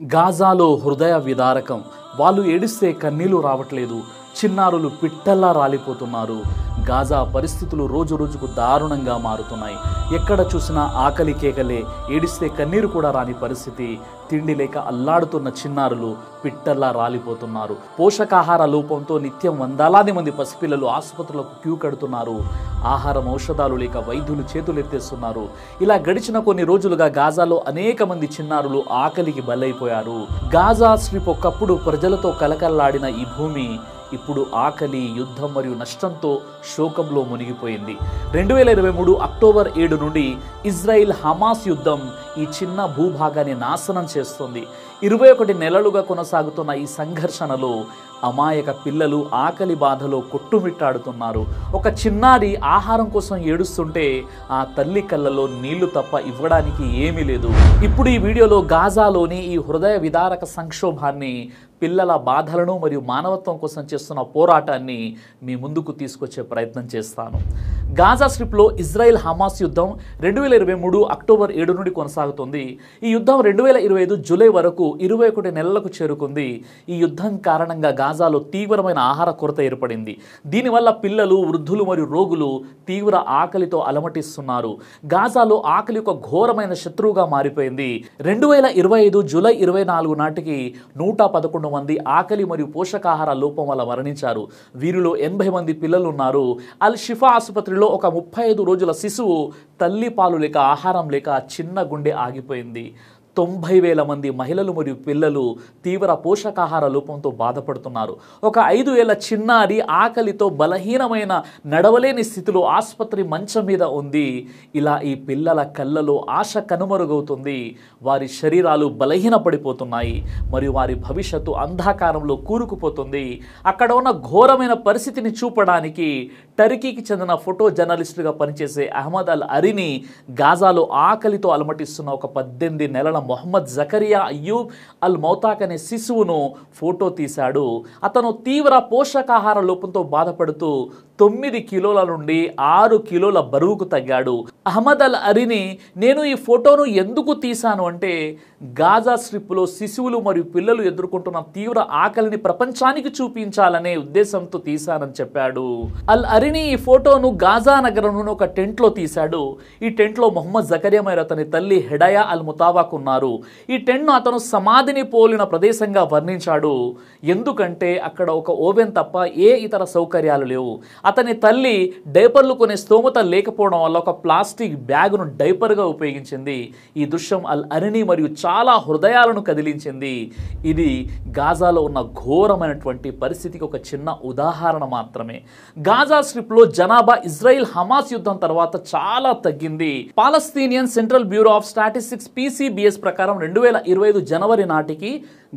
గాజాలో హృదయ విదారకం. వాళ్ళు ఏడిస్తే కన్నీళ్లు రావట్లేదు, చిన్నారులు పిట్టల్లా రాలిపోతున్నారు. గాజా పరిస్థితులు రోజు రోజుకు దారుణంగా మారుతున్నాయి. ఎక్కడ చూసినా ఆకలి కేకలే, ఏడిస్తే కన్నీరు కూడా రాని పరిస్థితి. తిండి లేక అల్లాడుతున్న చిన్నారులు పిట్టల్లా రాలిపోతున్నారు. పోషకాహార లోపంతో నిత్యం వందలాది మంది పసిపిల్లలు ఆసుపత్రులకు క్యూ కడుతున్నారు. ఆహారం ఔషధాలు లేక వైద్యులు చేతులెత్తేస్తున్నారు. ఇలా గడిచిన కొన్ని రోజులుగా గాజాలో అనేక మంది చిన్నారులు ఆకలికి బలైపోయారు. గాజా స్ట్రిప్ ఒకప్పుడు ప్రజలతో కలకల్లాడిన ఈ భూమి ఇప్పుడు ఆకలి, యుద్ధం మరియు నష్టంతో శోకంలో మునిగిపోయింది. 2023 అక్టోబర్ 7 నుండి ఇజ్రాయిల్ హమాస్ యుద్ధం ఈ చిన్న భూభాగాన్ని నాశనం చేస్తుంది. 21 నెలలుగా కొనసాగుతున్న ఈ సంఘర్షణలో అమాయక పిల్లలు ఆకలి బాధలో కొట్టుమిట్టాడుతున్నారు. ఒక చిన్నారి ఆహారం కోసం ఏడుస్తుంటే ఆ తల్లి కళ్ళలో నీళ్లు తప్ప ఇవ్వడానికి ఏమీ లేదు. ఇప్పుడు ఈ వీడియోలో గాజాలోని ఈ హృదయ విదారక సంక్షోభాన్ని, పిల్లల బాధలను మరియు మానవత్వం కోసం చేస్తున్న పోరాటాన్ని మీ ముందుకు తీసుకొచ్చే ప్రయత్నం చేస్తాను. గాజా స్ట్రిప్లో ఇజ్రాయిల్ హమాస్ యుద్ధం 2023 అక్టోబర్ 7 నుండి కొనసాగుతుంది. ఈ యుద్ధం 2025 జూలై వరకు 21 నెలలకు చేరుకుంది. ఈ యుద్ధం కారణంగా గాజాలో తీవ్రమైన ఆహార కొరత ఏర్పడింది. దీనివల్ల పిల్లలు, వృద్ధులు మరియు రోగులు తీవ్ర ఆకలితో అలమటిస్తున్నారు. గాజాలో ఆకలి ఒక ఘోరమైన శత్రువుగా మారిపోయింది. 2025 జూలై 24 నాటికి 111 మంది ఆకలి మరియు పోషకాహార లోపం వల్ల మరణించారు. వీరిలో 80 మంది పిల్లలు ఉన్నారు. అల్ షిఫా ఆసుపత్రిలో ఒక 35 రోజుల శిశువు తల్లి పాలు లేక, ఆహారం లేక చిన్న గుండె ఆగిపోయింది. 90,000 మంది మహిళలు మరియు పిల్లలు తీవ్ర పోషకాహార లోపంతో బాధపడుతున్నారు. ఒక 5 ఏళ్ల చిన్నారి ఆకలితో బలహీనమైన, నడవలేని స్థితిలో ఆసుపత్రి మంచం మీద ఉంది. ఇలా ఈ పిల్లల కళ్ళలో ఆశ కనుమరుగవుతుంది. వారి శరీరాలు బలహీనపడిపోతున్నాయి మరియు వారి భవిష్యత్తు అంధకారంలో కూరుకుపోతుంది. అక్కడ ఉన్న ఘోరమైన పరిస్థితిని చూపడానికి టర్కీకి చెందిన ఫోటో జర్నలిస్టుగా పనిచేసే అహ్మద్ అల్ అరిని గాజాలో ఆకలితో అలమటిస్తున్న ఒక 18 నెలల మొహమ్మద్ జకరియా అయ్యూబ్ అల్ మౌతాక్ అనే శిశువును ఫోటో తీశాడు. అతను తీవ్ర పోషకాహార లోపంతో బాధపడుతూ 9 కిలోల నుండి 6 కిలోల బరువుకు తగ్గాడు. అహ్మద్ అల్ అరిని, నేను ఈ ఫోటోను ఎందుకు తీశాను అంటే గాజా స్ట్రిప్లో శిశువులు మరియు పిల్లలు ఎదుర్కొంటున్న తీవ్ర ఆకలిని ప్రపంచానికి చూపించాలనే ఉద్దేశంతో తీశానని చెప్పాడు. అల్ అరిని ఈ ఫోటోను గాజా నగరంలోని ఒక టెంట్లో తీశాడు. ఈ టెంట్లో మొహమ్మద్ జకరియా మరియు అతని తల్లి హెడయా అల్ ముతావాక్ ఉన్నారు. ఈ టెంట్ను అతను సమాధిని పోలిన ప్రదేశంగా వర్ణించాడు. ఎందుకంటే అక్కడ ఒక ఓవెన్ తప్ప ఏ ఇతర సౌకర్యాలు లేవు. అతని తల్లి డైపర్లు కొనే స్తోమత లేకపోవడం వల్ల ఒక ప్లాస్టిక్ బ్యాగును డైపర్గా ఉపయోగించింది. ఈ దృశ్యం అల్ అరిని మరియు చాలా హృదయాలను కదిలించింది. ఇది గాజాలో ఉన్న ఘోరమైనటువంటి పరిస్థితికి ఒక చిన్న ఉదాహరణ మాత్రమే. గాజా స్ట్రిప్లో జనాభా ఇజ్రాయిల్ హమాస్ యుద్ధం తర్వాత చాలా తగ్గింది. Palestinian central bureau of statistics PCBS ప్రకారం 2025 జనవరి నాటికి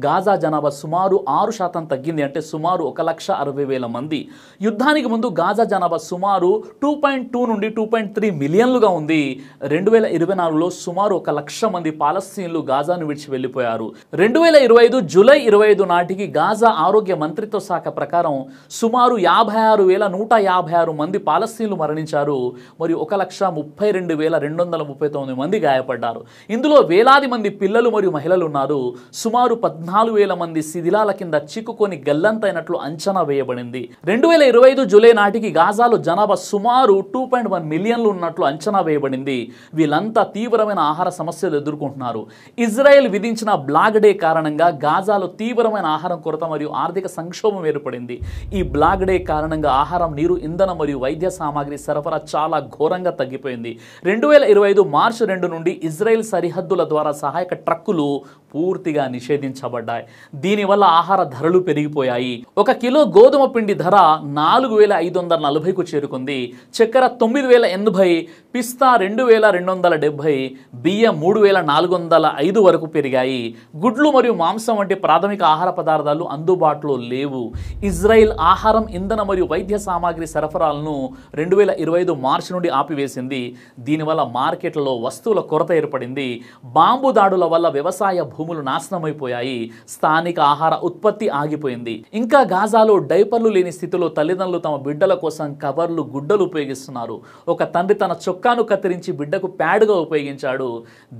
గాజా జనాభా సుమారు 6% తగ్గింది. అంటే సుమారు 1,60,000 మంది. యుద్ధానికి ముందు గాజా జనాభా సుమారు 2.2 నుండి 2.3 మిలియన్లుగా ఉంది. 2024లో సుమారు 1,00,000 మంది పాలస్తీన్లు గాజాను విడిచి వెళ్లిపోయారు. 2025 జూలై 25 నాటికి గాజా ఆరోగ్య మంత్రిత్వ శాఖ ప్రకారం సుమారు 56,156 మంది పాలస్తీన్లు మరణించారు మరియు 1,32,239 మంది గాయపడ్డారు. ఇందులో వేలాది మంది పిల్లలు మరియు మహిళలు ఉన్నారు. సుమారు 14,000 మంది శిథిలాల కింద చిక్కుకొని గల్లంతైనట్లు అంచనా వేయబడింది. 2025 జూలై నాటికి గాజాలో జనాభా సుమారు 2.1 మిలియన్లు ఉన్నట్లు అంచనా వేయబడింది. వీళ్ళంతా తీవ్రమైన ఆహార సమస్యలు ఎదుర్కొంటున్నారు. ఇజ్రాయెల్ విధించిన బ్లాక్ డే కారణంగా గాజాలో తీవ్రమైన ఆహారం కొరత మరియు ఆర్థిక సంక్షోభం ఏర్పడింది. ఈ బ్లాక్ డే కారణంగా ఆహారం, నీరు, ఇంధనం మరియు వైద్య సామాగ్రి సరఫరా చాలా ఘోరంగా తగ్గిపోయింది. 2025 మార్చి 2 నుండి ఇజ్రాయెల్ సరిహద్దుల ద్వారా సహాయక ట్రక్కులు పూర్తిగా నిషేధించబడ్డాయి. దీనివల్ల ఆహార ధరలు పెరిగిపోయాయి. 1 కిలో గోధుమ పిండి ధర 4,540కు చేరుకుంది. చక్కెర 9,080, పిస్తా 2,270, బియ్యం 3,405 వరకు పెరిగాయి. గుడ్లు మరియు మాంసం వంటి ప్రాథమిక ఆహార పదార్థాలు అందుబాటులో లేవు. ఇజ్రాయిల్ ఆహారం, ఇంధన మరియు వైద్య సామాగ్రి సరఫరాలను 2025 మార్చి నుండి ఆపివేసింది. దీనివల్ల మార్కెట్లలో వస్తువుల కొరత ఏర్పడింది. బాంబు దాడుల వల్ల వ్యవసాయ భూములు నాశనమైపోయాయి. స్థానిక ఆహార ఉత్పత్తి ఆగిపోయింది. ఇంకా గాజాలో డైపర్లు లేని స్థితిలో తల్లిదండ్రులు తమ బిడ్డ గుడ్డల కోసం కవర్లు, గుడ్డలు ఉపయోగిస్తున్నారు. ఒక తండ్రి తన చొక్కాను కత్తిరించి బిడ్డకు ప్యాడ్గా ఉపయోగించాడు.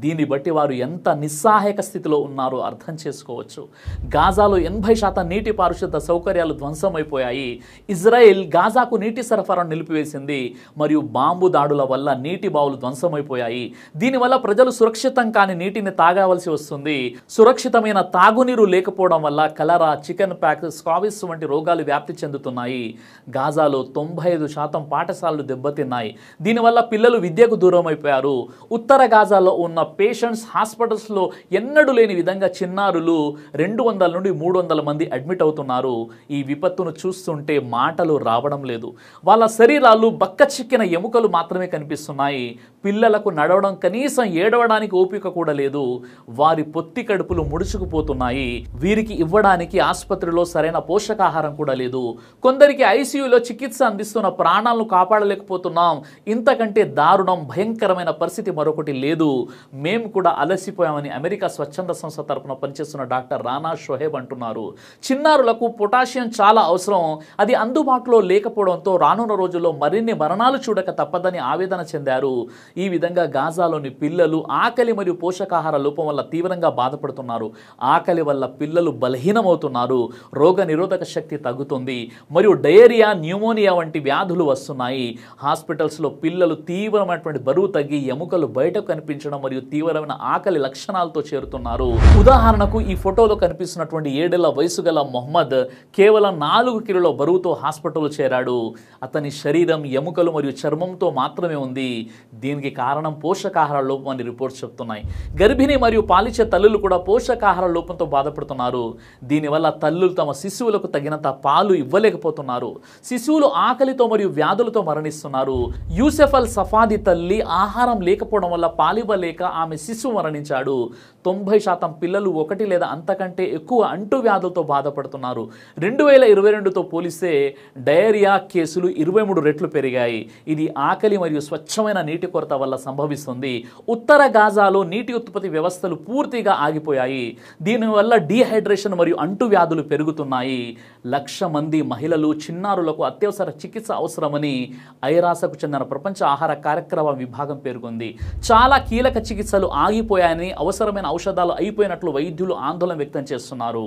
దీన్ని బట్టి వారు ఎంత నిస్సహాయక స్థితిలో ఉన్నారో అర్థం చేసుకోవచ్చు. గాజాలో 80% నీటి పారిశుద్ధ సౌకర్యాలు ధ్వంసమైపోయాయి. ఇజ్రాయెల్ గాజాకు నీటి సరఫరాను నిలిపివేసింది మరియు బాంబు దాడుల వల్ల నీటి బావులు ధ్వంసమైపోయాయి. దీనివల్ల ప్రజలు సురక్షితం కాని నీటిని తాగవలసి వస్తుంది. సురక్షితమైన తాగునీరు లేకపోవడం వల్ల కలరా, చికెన్ పాక్స్, స్కాబిస్ వంటి రోగాలు వ్యాప్తి చెందుతున్నాయి. గాజాలో 95% పాఠశాలలు దెబ్బతిన్నాయి. దీనివల్ల పిల్లలు విద్యకు దూరం అయిపోయారు. ఉత్తర గాజాలో ఉన్న పేషెంట్స్ హాస్పిటల్స్లో ఎన్నడూ లేని విధంగా చిన్నారులు 200 నుండి 300 మంది అడ్మిట్ అవుతున్నారు. ఈ విపత్తును చూస్తుంటే మాటలు రావడం లేదు. వాళ్ళ శరీరాలు బక్కచిక్కిన ఎముకలు మాత్రమే కనిపిస్తున్నాయి. పిల్లలకు నడవడం, కనీసం ఏడవడానికి ఓపిక కూడా లేదు. వారి పొత్తి కడుపులు ముడుచుకుపోతున్నాయి. వీరికి ఇవ్వడానికి ఆసుపత్రిలో సరైన పోషకాహారం కూడా లేదు. కొందరికి ఐసీయూలో చికిత్స అందిస్తున్న ప్రాణాలను కాపాడలేకపోతున్నాం. ఇంతకంటే దారుణం, భయంకరమైన పరిస్థితి మరొకటి లేదు. మేము కూడా అలసిపోయామని అమెరికా స్వచ్ఛంద సంస్థ తరపున పనిచేస్తున్న డాక్టర్ రానా షోహెబ్ అంటున్నారు. చిన్నారులకు పొటాషియం చాలా అవసరం. అది అందుబాటులో లేకపోవడంతో రానున్న రోజుల్లో మరిన్ని మరణాలు చూడక తప్పదని ఆవేదన చెందారు. ఈ విధంగా గాజాలోని పిల్లలు ఆకలి మరియు పోషకాహార లోపం వల్ల తీవ్రంగా బాధపడుతున్నారు. ఆకలి వల్ల పిల్లలు బలహీనమవుతున్నారు. రోగ నిరోధక శక్తి తగ్గుతుంది మరియు డయేరియా, న్యూమోనియా వంటి వ్యాధులు వస్తున్నాయి. హాస్పిటల్స్లో పిల్లలు తీవ్రమైనటువంటి బరువు తగ్గి ఎముకలు బయటకు కనిపించడం మరియు తీవ్రమైన ఆకలి లక్షణాలతో చేరుతున్నారు. ఉదాహరణకు ఈ ఫోటోలో కనిపిస్తున్నటువంటి 7 ఏళ్ల వయసు గల మొహమ్మద్ కేవలం 4 కిలోల బరువుతో హాస్పిటల్ చేరాడు. అతని శరీరం ఎముకలు మరియు చర్మంతో మాత్రమే ఉంది. దీనికి కారణం పోషకాహార లోపం అని రిపోర్ట్స్ చెప్తున్నాయి. గర్భిణీ మరియు పాలిచ్చే తల్లులు కూడా పోషకాహార లోపంతో బాధపడుతున్నారు. దీనివల్ల తల్లులు తమ శిశువులకు తగినంత పాలు ఇవ్వలేకపోతున్నారు. శిశువులు ఆకలితో మరియు వ్యాధులతో మరణిస్తున్నారు. యూసెఫ్ అల్ సఫాది తల్లి ఆహారం లేకపోవడం వల్ల పాలివ్వలేక ఆమె శిశువు మరణించాడు. 90% పిల్లలు 1 లేదా అంతకంటే ఎక్కువ అంటువ్యాధులతో బాధపడుతున్నారు. 2022తో పోలిస్తే డయేరియా కేసులు 23 రెట్లు పెరిగాయి. ఇది ఆకలి మరియు స్వచ్ఛమైన నీటి కొరత వల్ల సంభవిస్తుంది. ఉత్తర గాజాలో నీటి ఉత్పత్తి వ్యవస్థలు పూర్తిగా ఆగిపోయాయి. దీనివల్ల డీహైడ్రేషన్ మరియు అంటువ్యాధులు పెరుగుతున్నాయి. 1,00,000 మంది మహిళలు, చిన్నారులకు అత్యవసర చికిత్స అవసరమని ఐరాసకు చెందిన ప్రపంచ ఆహార కార్యక్రమ విభాగం పేర్కొంది. చాలా కీలక చికిత్సలు ఆగిపోయాయని, అవసరమైన ఔషధాలు అయిపోయినట్లు వైద్యులు ఆందోళన వ్యక్తం చేస్తున్నారు.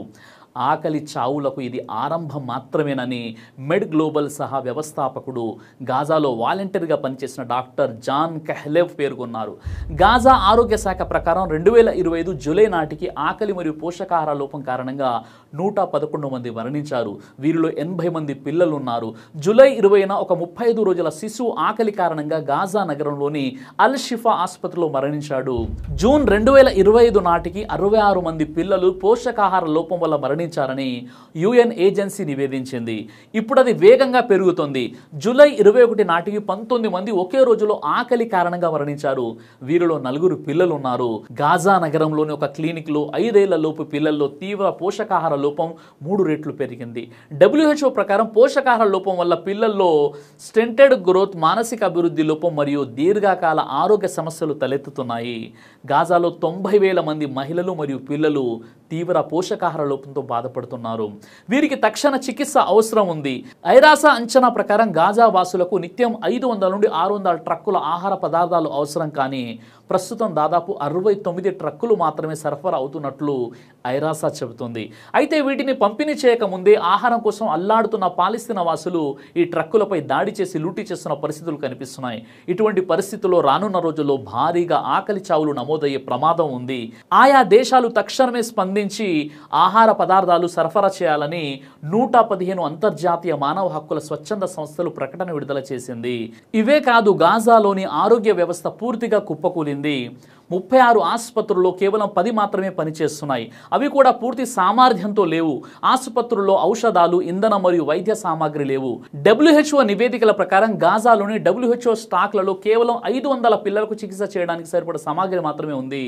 ఆకలి చావులకు ఇది ఆరంభం మాత్రమేనని మెడ్ గ్లోబల్ సహా వ్యవస్థాపకుడు, గాజాలో వాలంటీర్గా పనిచేసిన డాక్టర్ జాన్ కెహ్లెవ్ పేర్కొన్నారు. గాజా ఆరోగ్య శాఖ ప్రకారం 2025 జూలై నాటికి ఆకలి మరియు పోషకాహార లోపం కారణంగా 111 మంది మరణించారు. వీరిలో 80 మంది పిల్లలు ఉన్నారు. జూలై 20న ఒక 35 రోజుల శిశువు ఆకలి కారణంగా గాజా నగరంలోని అల్ షిఫా ఆసుపత్రిలో మరణించాడు. జూన్ 2025 నాటికి 66 మంది పిల్లలు పోషకాహార లోపం వల్ల మరణించారని యుఎన్ ఏజెన్సీ నివేదించింది. ఇప్పుడు అది వేగంగా పెరుగుతోంది. జూలై 21 నాటికి 19 మంది ఒకే రోజులో ఆకలి కారణంగా మరణించారు. వీరిలో 4 పిల్లలు ఉన్నారు. గాజా నగరంలోని ఒక క్లినిక్లో 5 ఏళ్ల లోపు పిల్లల్లో తీవ్ర పోషకాహార లోపం 3 రెట్లు పెరిగింది. WHO ప్రకారం పోషకాహార లోపం వల్ల పిల్లల్లో స్టెంటెడ్ గ్రోత్, మానసిక అభివృద్ధి లోపం మరియు దీర్ఘకాల ఆరోగ్య సమస్యలు తలెత్తుతున్నాయి. గాజాలో 90,000 మంది మహిళలు మరియు పిల్లలు తీవ్ర పోషకాహార లోపంతో బాధపడుతున్నారు. వీరికి తక్షణ చికిత్స అవసరం ఉంది. ఐరాసా అంచనా ప్రకారం గాజా వాసులకు నిత్యం 500 నుండి 600 ట్రక్కుల ఆహార పదార్థాలు అవసరం. కానీ ప్రస్తుతం దాదాపు 69 ట్రక్కులు మాత్రమే సరఫరా అవుతున్నట్లు ఐరాసా చెబుతుంది. అయితే వీటిని పంపిణీ చేయకముందే ఆహారం కోసం అల్లాడుతున్న పాలస్తీనా వాసులు ఈ ట్రక్కులపై దాడి చేసి లూటీ చేస్తున్న పరిస్థితులు కనిపిస్తున్నాయి. ఇటువంటి పరిస్థితుల్లో రానున్న రోజుల్లో భారీగా ఆకలి చావులు నమోదయ్యే ప్రమాదం ఉంది. ఆయా దేశాలు తక్షణమే స్పందించి ఆహార పదార్థాలు సరఫరా చేయాలని 115 అంతర్జాతీయ మానవ హక్కుల స్వచ్ఛంద సంస్థలు ప్రకటన విడుదల చేసింది. ఇవే కాదు, గాజాలోని ఆరోగ్య వ్యవస్థ పూర్తిగా కుప్పకూలింది. 36 ఆసుపత్రుల్లో కేవలం 10 మాత్రమే పనిచేస్తున్నాయి. అవి కూడా పూర్తి సామర్థ్యంతో లేవు. ఆసుపత్రుల్లో ఔషధాలు, ఇంధనం మరియు వైద్య సామాగ్రి లేవు. WHO నివేదికల ప్రకారం గాజాలోని WHO స్టాక్లలో కేవలం 500 పిల్లలకు చికిత్స చేయడానికి సరిపడ సామాగ్రి మాత్రమే ఉంది.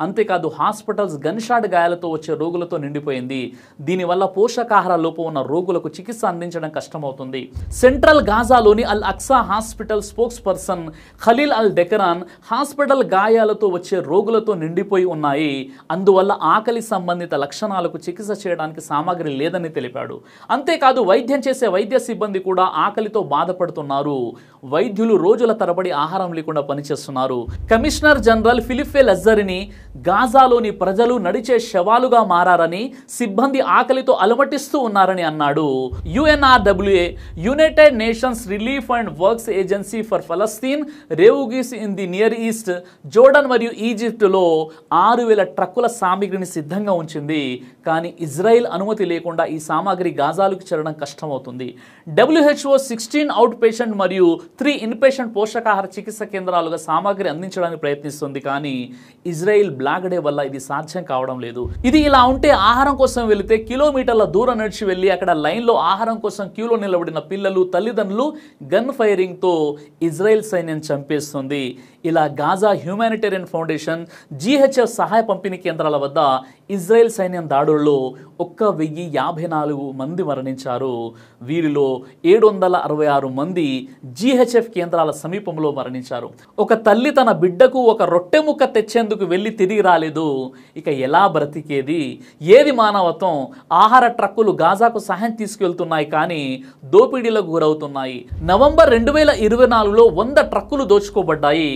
అంతేకాదు హాస్పిటల్స్ గన్షాట్ గాయాలతో వచ్చే రోగులతో నిండిపోయింది. దీనివల్ల పోషకాహార లోపం ఉన్న రోగులకు చికిత్స అందించడం కష్టమవుతుంది. సెంట్రల్ గాజాలోని Al Aqsa hospital spokesperson Khalil Al Daqran hospital గాయాలతో వచ్చే రోగులతో నిండిపోయి ఉన్నాయి. అందువల్ల ఆకలి సంబంధిత లక్షణాలకు చికిత్స చేయడానికి సామాగ్రి లేదని తెలిపాడు. అంతేకాదు వైద్యం చేసే వైద్య సిబ్బంది కూడా ఆకలితో బాధపడుతున్నారు. వైద్యులు రోజుల తరబడి ఆహారం లేకుండా పనిచేస్తున్నారు. కమిషనర్ జనరల్ ఫిలిప్పే లజ్జరిని గాజాలోని ప్రజలు నడిచే శవాలుగా మారారని, సిబ్బంది ఆకలితో అలమటిస్తూ ఉన్నారని అన్నాడు. UNRWA united nations relief and works agency for ఫలస్తీన్ refugees in the near east, Jordan మరియు ఈజిప్టులో 6,000 ట్రక్కుల సామగ్రిని సిద్ధంగా ఉంచింది. కానీ ఇజ్రాయెల్ అనుమతి లేకుండా ఈ సామాగ్రి గాజాలకు చేరడం కష్టమవుతుంది. WHO 16 అవుట్ పేషెంట్ మరియు 3 ఇన్పేషెంట్ పోషకాహార చికిత్స కేంద్రాలుగా సామాగ్రి అందించడానికి ప్రయత్నిస్తుంది. కానీ ఇజ్రాయెల్ బ్లాక్ డే వల్ల ఇది సాధ్యం కావడం లేదు. ఇది ఇలా ఉంటే ఆహారం కోసం వెళితే కిలోమీటర్ల దూరం నడిచి వెళ్ళి అక్కడ లైన్లో ఆహారం కోసం క్యూలో నిలబడిన పిల్లలు, తల్లిదండ్రులు గన్ ఫైరింగ్తో ఇజ్రాయెల్ సైన్యం చంపేస్తుంది. ఇలా గాజా హ్యూమానిటేరియన్ ఫౌండేషన్, GHF సహాయ పంపిణీ కేంద్రాల వద్ద ఇజ్రాయెల్ సైన్యం దాడుల్లో 1,054 మంది మరణించారు. వీరిలో 766 మంది GHF కేంద్రాల సమీపంలో మరణించారు. ఒక తల్లి తన బిడ్డకు ఒక రొట్టె ముక్క తెచ్చేందుకు వెళ్ళి తిరిగి రాలేదు. ఇక ఎలా బ్రతికేది? ఏది మానవత్వం? ఆహార ట్రక్కులు గాజాకు సహాయం తీసుకెళ్తున్నాయి, కానీ దోపిడీలకు గురవుతున్నాయి. నవంబర్ 2024లో 100 ట్రక్కులు దోచుకోబడ్డాయి.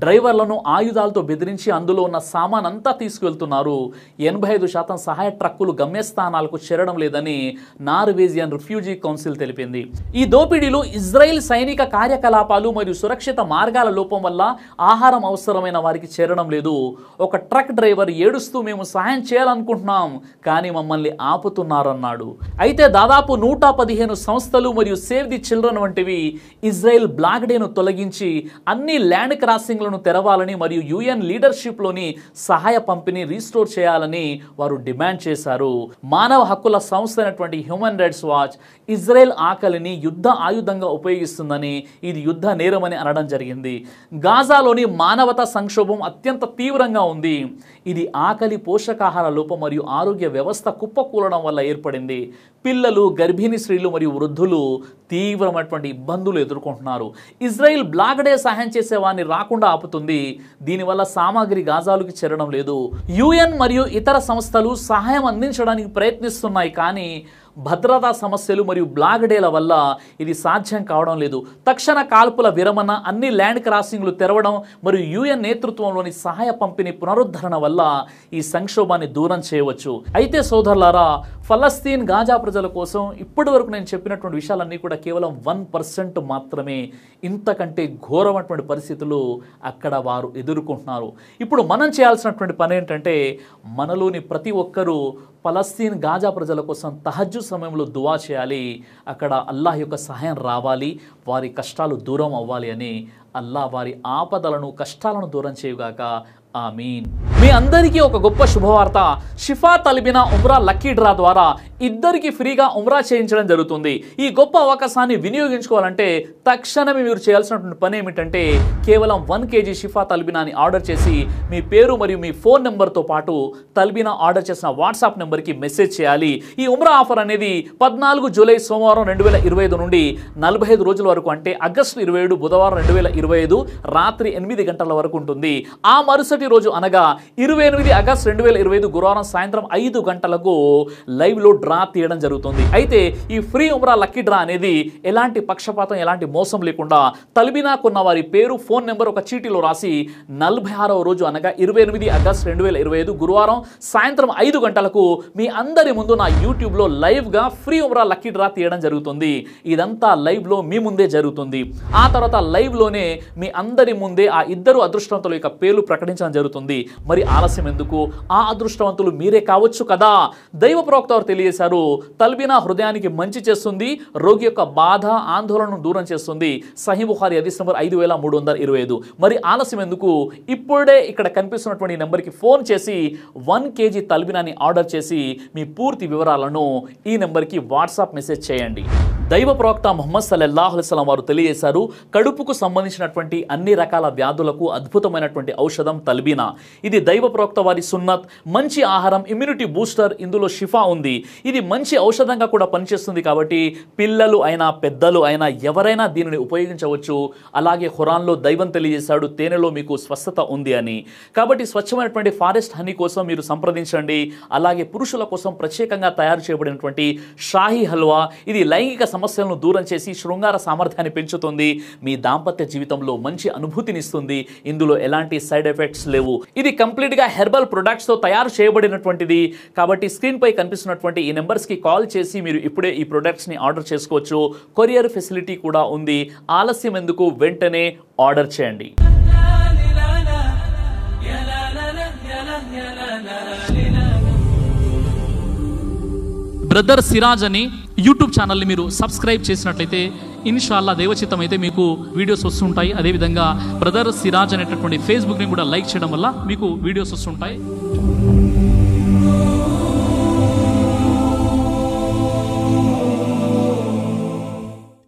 డ్రైవర్లను ఆయుధాలతో బెదిరించి అందులో ఉన్న సామాన్ అంతా తీసుకువెళ్తున్నారు. 85% సహాయ ట్రక్కులు గమ్యస్థానాలకు చేరడం లేదని నార్వేజియన్ రిఫ్యూజీ కౌన్సిల్ తెలిపింది. ఈ దోపిడీలు ఇజ్రాయెల్ సైనిక కార్యకలాపాలు మరియు సురక్షిత మార్గాల లోపం వల్ల ఆహారం అవసరమైన వారికి చేరడం లేదు. ఒక ట్రక్ డ్రైవర్ ఏడుస్తూ, మేము సహాయం చేయాలనుకుంటున్నాం కానీ మమ్మల్ని ఆపుతున్నారన్నాడు. అయితే దాదాపు 115 సంస్థలు మరియు సేవ్ ది చిల్డ్రన్ వంటివి ఇజ్రాయెల్ బ్లాక్ డేను తొలగించి అన్ని ల్యాండ్ క్రాసింగ్లను తెరవాలని మరియు UN లీడర్షిప్లోని సహాయ పంపిణీ రీస్టోర్ చేయాలని వారు డిమాండ్ చేశారు. మానవ హక్కుల సంస్థ అయినటువంటి హ్యూమన్ రైట్స్ వాచ్ ఇజ్రాయెల్ ఆకలిని యుద్ధ ఆయుధంగా ఉపయోగిస్తుందని, ఇది యుద్ధ నేరమని అనడం జరిగింది. గాజాలోని మానవతా సంక్షోభం అత్యంత తీవ్రంగా ఉంది. ఇది ఆకలి, పోషకాహార లోపం మరియు ఆరోగ్య వ్యవస్థ కుప్పకూలడం వల్ల ఏర్పడింది. పిల్లలు, గర్భిణీ స్త్రీలు మరియు వృద్ధులు తీవ్రమైనటువంటి ఇబ్బందులు ఎదుర్కొంటున్నారు. ఇజ్రాయెల్ బ్లాక్ డే సహాయం చేసే వారిని రాకుండా ఆపుతుంది. దీనివల్ల సామాగ్రి గాజాలకు చేరడం లేదు. UN మరియు ఇతర సంస్థలు సహాయం అందించడానికి ప్రయత్నిస్తున్నాయి, కానీ భద్రతా సమస్యలు మరియు బ్లాక్ డేల వల్ల ఇది సాధ్యం కావడం లేదు. తక్షణ కాల్పుల విరమణ, అన్ని ల్యాండ్ క్రాసింగ్లు తెరవడం మరియు UN నేతృత్వంలోని సహాయ పంపిణీ పునరుద్ధరణ వల్ల ఈ సంక్షోభాన్ని దూరం చేయవచ్చు. అయితే సోదరులారా, ఫలస్తీన్, గాజా ప్రజల కోసం ఇప్పటి వరకు నేను చెప్పినటువంటి విషయాలన్నీ కూడా కేవలం 1% మాత్రమే. ఇంతకంటే ఘోరమైనటువంటి పరిస్థితులు అక్కడ వారు ఎదుర్కొంటున్నారు. ఇప్పుడు మనం చేయాల్సినటువంటి పని ఏంటంటే, మనలోని ప్రతి ఒక్కరూ ఫలస్తీన్, గాజా ప్రజల కోసం తహజ్జుద్ సమయంలో దువా చేయాలి. అక్కడ అల్లాహ్ యొక్క సహాయం రావాలి, వారి కష్టాలు దూరం అవ్వాలి అని. అల్లాహ్ వారి ఆపదలను, కష్టాలను దూరం చేయుగాక. ఆమీన్. మీ అందరికీ ఒక గొప్ప శుభవార్త. షిఫా తలిబినా ఉమ్రా లక్కీ డ్రా ద్వారా ఇద్దరికి ఫ్రీగా ఉమ్రా చేయించడం జరుగుతుంది. ఈ గొప్ప అవకాశాన్ని వినియోగించుకోవాలంటే తక్షణమే మీరు చేయాల్సినటువంటి పని ఏమిటంటే, కేవలం 1 kg షిఫా తల్బినాని ఆర్డర్ చేసి మీ పేరు మరియు మీ ఫోన్ నెంబర్తో పాటు తల్బినా ఆర్డర్ చేసిన వాట్సాప్ నెంబర్కి మెసేజ్ చేయాలి. ఈ ఉమ్రా ఆఫర్ అనేది 14 జూలై సోమవారం 2025 నుండి 45 రోజుల వరకు, అంటే ఆగస్టు 27 బుధవారం 2025 రాత్రి 8 గంటల వరకు ఉంటుంది. ఆ మరుసటి రోజు అనగా 28 ఆగస్టు 2025 గురువారం సాయంత్రం 5 గంటలకు లైవ్లో డ్రా తీయడం జరుగుతుంది. అయితే ఈ ఫ్రీ ఉమ్రా లక్కీ డ్రా అనేది ఎలాంటి పక్షపాతం, ఎలాంటి మోసం లేకుండా తల్బినాకున్న వారి పేరు, ఫోన్ నెంబర్ ఒక చీటీలో రాసి 46వ రోజు అనగా 28 ఆగస్టు 2025 గురువారం సాయంత్రం 5 గంటలకు మీ అందరి ముందు నా యూట్యూబ్లో లైవ్గా ఫ్రీ ఉమ్రా లక్కీ డ్రా తీయడం జరుగుతుంది. ఇదంతా లైవ్లో మీ ముందే జరుగుతుంది. ఆ తర్వాత లైవ్లోనే మీ అందరి ముందే ఆ ఇద్దరు అదృష్టవంతుల యొక్క పేర్లు ప్రకటించడం జరుగుతుంది. మరి ఆలస్యం ఎందుకు? ఆ అదృష్టవంతులు మీరే కావచ్చు కదా. దైవ ప్రవక్త వారు తెలియజేశారు, తల్బినా హృదయానికి మంచి చేస్తుంది, రోగి యొక్క బాధ, ఆందోళనను దూరం చేస్తుంది. సహీ బుఖారీ హదీస్ నంబర్ 5325. మరి ఆలస్యం ఎందుకు? ఇప్పుడే ఇక్కడ కనిపిస్తున్నటువంటి నెంబర్కి ఫోన్ చేసి 1 kg తల్బినాని ఆర్డర్ చేసి మీ పూర్తి వివరాలను ఈ నెంబర్కి వాట్సాప్ మెసేజ్ చేయండి. దైవ ప్రవక్త ముహమ్మద్ సల్లల్లాహు అలైహి వసల్లం వారు తెలియజేశారు, కడుపుకు సంబంధించిన సంబంధించినటువంటి అన్ని రకాల వ్యాధులకు అద్భుతమైనటువంటి ఔషధం తల్బీనా. ఇది దైవ ప్రవక్త వారి సున్నత్, మంచి ఆహారం, ఇమ్యూనిటీ బూస్టర్, ఇందులో షిఫా ఉంది. ఇది మంచి ఔషధంగా కూడా పనిచేస్తుంది. కాబట్టి పిల్లలు అయినా పెద్దలు అయినా ఎవరైనా దీనిని ఉపయోగించవచ్చు. అలాగే ఖురాన్లో దైవం తెలియజేశాడు, తేనెలో మీకు స్వస్థత ఉంది అని. కాబట్టి స్వచ్ఛమైనటువంటి ఫారెస్ట్ హనీ కోసం మీరు సంప్రదించండి. అలాగే పురుషుల కోసం ప్రత్యేకంగా తయారు చేయబడినటువంటి షాహీ హల్వా, ఇది లైంగిక సమస్యలను దూరం చేసి శృంగార సామర్థ్యాన్ని పెంచుతుంది, మీ దాంపత్య జీవితంలో మంచి అనుభూతినిస్తుంది. ఇందులో ఎలాంటి సైడ్ ఎఫెక్ట్స్ లేవు. ఇది కంప్లీట్గా హెర్బల్ ప్రొడక్ట్స్తో తయారు చేయబడినటువంటిది. కాబట్టి స్క్రీన్ పై కనిపిస్తున్నటువంటి ఈ నెంబర్స్కి కాల్ చేసి మీరు ఇప్పుడే ఈ ప్రొడక్ట్స్ని ఆర్డర్ చేసుకోవచ్చు. కొరియర్ ఫెసిలిటీ కూడా ఉంది. ఆలస్యం ఎందుకు, వెంటనే ఆర్డర్ చేయండి. బ్రదర్ సిరాజ్ అని యూట్యూబ్ ఛానల్ని మీరు సబ్స్క్రైబ్ చేసినట్లయితే ఇన్షాల్లా దేవచిత్తం అయితే మీకు వీడియోస్ వస్తుంటాయి. అదేవిధంగా బ్రదర్ సిరాజ్ అనేటటువంటి ఫేస్బుక్ని కూడా లైక్ చేయడం వల్ల మీకు వీడియోస్ వస్తుంటాయి.